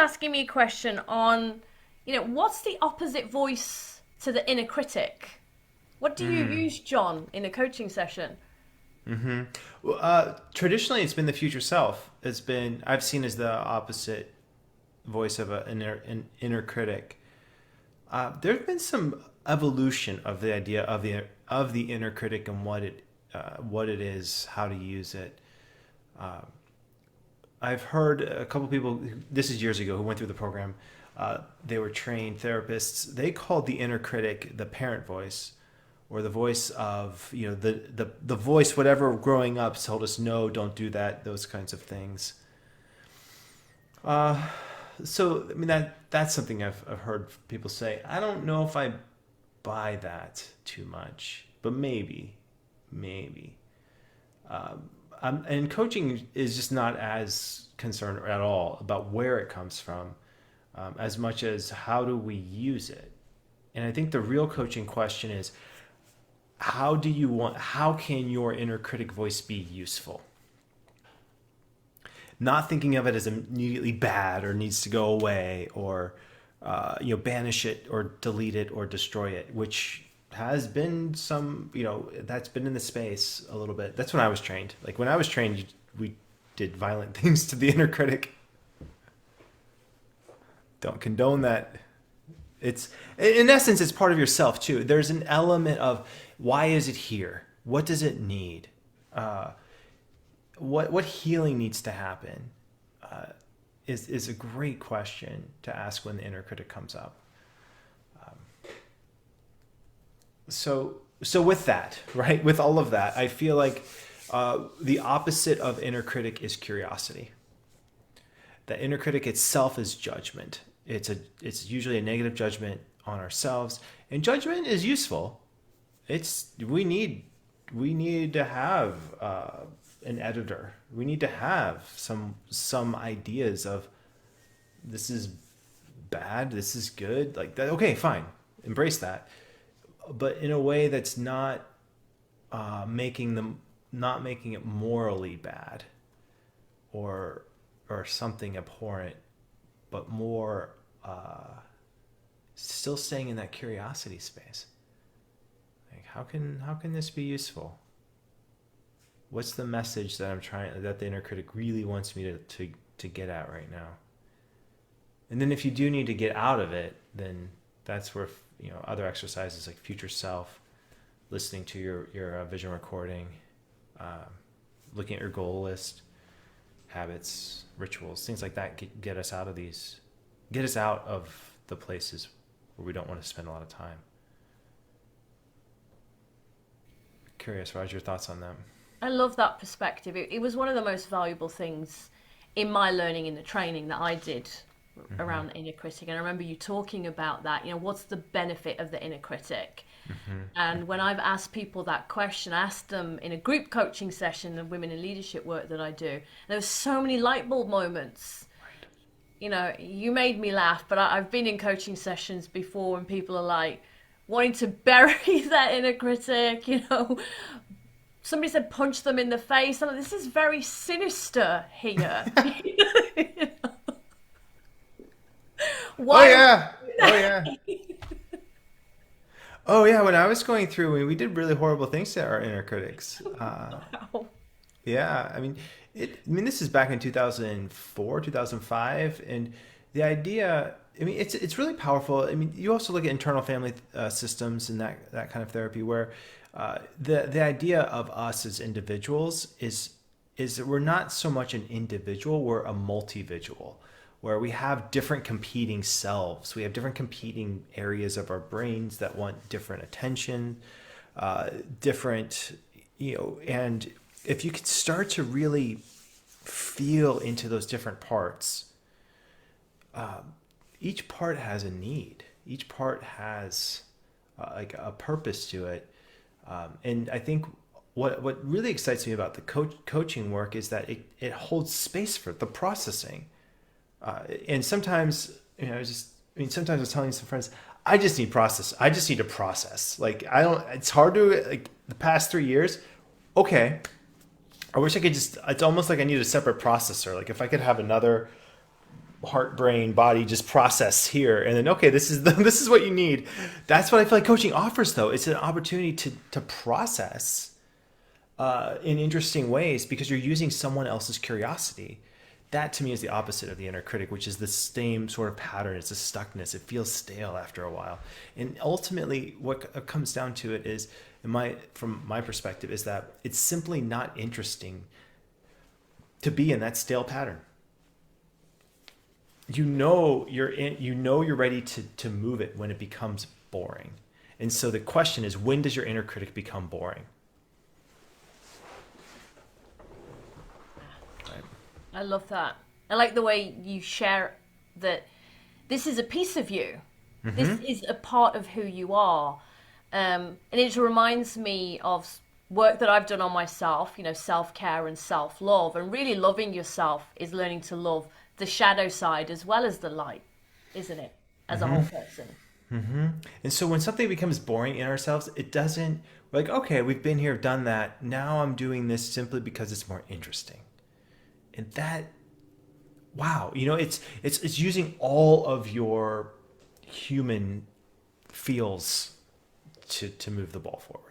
asking me a question on, what's the opposite voice to the inner critic? What do you use, John, in a coaching session? Well, traditionally, it's been the future self. I've seen as the opposite voice of an inner critic. There's been some evolution of the idea of the inner critic and what it is, how to use it. I've heard a couple people. This is years ago who went through the program. They were trained therapists. They called the inner critic the parent voice, or the voice of the voice whatever growing up told us no, don't do that, those kinds of things. So I mean that's something I've heard people say. I don't know if I buy that too much, but maybe. And coaching is just not as concerned at all about where it comes from, as much as how do we use it. And I think the real coaching question is how can your inner critic voice be useful? Not thinking of it as immediately bad or needs to go away, or banish it or delete it or destroy it, which has been that's been in the space a little bit. That's when I was trained. Like when I was trained, we did violent things to the inner critic. Don't condone that. It's in essence, it's part of yourself too. There's an element of why is it here? What does it need? What healing needs to happen? Is a great question to ask when the inner critic comes up. So with that, right, with all of that, I feel like the opposite of inner critic is curiosity. The inner critic itself is judgment. It's usually a negative judgment on ourselves, and judgment is useful. We need to have an editor. We need to have some ideas of this is bad, this is good, like that. Okay, fine, embrace that, but in a way that's not making it morally bad or something abhorrent, but more still staying in that curiosity space. Like how can this be useful? What's the message that the inner critic really wants me to get at right now? And then if you do need to get out of it, then that's where other exercises like future self, listening to your vision recording, looking at your goal list, habits, rituals, things like that get us out of the places where we don't want to spend a lot of time. Curious, Raj, your thoughts on that? I love that perspective. It was one of the most valuable things in my learning in the training that I did around the inner critic. And I remember you talking about that, what's the benefit of the inner critic? And when I've asked people that question, I asked them in a group coaching session of women in leadership work that I do. There were so many light bulb moments. You made me laugh, but I've been in coaching sessions before when people are like wanting to bury that inner critic, Somebody said punch them in the face. I'm like, this is very sinister here. Oh Why? yeah. Oh yeah. Oh yeah. When I was going through, we did really horrible things to our inner critics. Yeah. This is back in 2004, 2005, and the idea. It's really powerful. You also look at internal family systems and that kind of therapy where the idea of us as individuals is that we're not so much an individual, we're a multivisual, where we have different competing selves. We have different competing areas of our brains that want different attention, and if you could start to really feel into those different parts, each part has a need. Each part has like a purpose to it. And I think what really excites me about the coaching work is that it holds space for the processing. And sometimes, sometimes I was telling some friends, I just need process. I just need to process. Like, it's hard to, like, the past 3 years, okay, I wish I could it's almost like I need a separate processor. Like, if I could have another heart, brain, body just process here, and then okay, this is what you need. That's what I feel like coaching offers, though. It's an opportunity to process in interesting ways because you're using someone else's curiosity. That to me is the opposite of the inner critic, which is the same sort of pattern. It's a stuckness. It feels stale after a while. And ultimately, what comes down to it is, from my perspective, is that it's simply not interesting to be in that stale pattern. You're ready to move it when it becomes boring. And so the question is, when does your inner critic become boring? I love that. I like the way you share that this is a piece of you. Mm-hmm. This is a part of who you are. And it reminds me of work that I've done on myself, self-care and self-love. And really loving yourself is learning to love the shadow side as well as the light, isn't it? As a whole person. Mm-hmm. And so when something becomes boring in ourselves, it doesn't, like, okay, we've been here, done that. Now I'm doing this simply because it's more interesting. And that, wow, it's using all of your human feels to move the ball forward.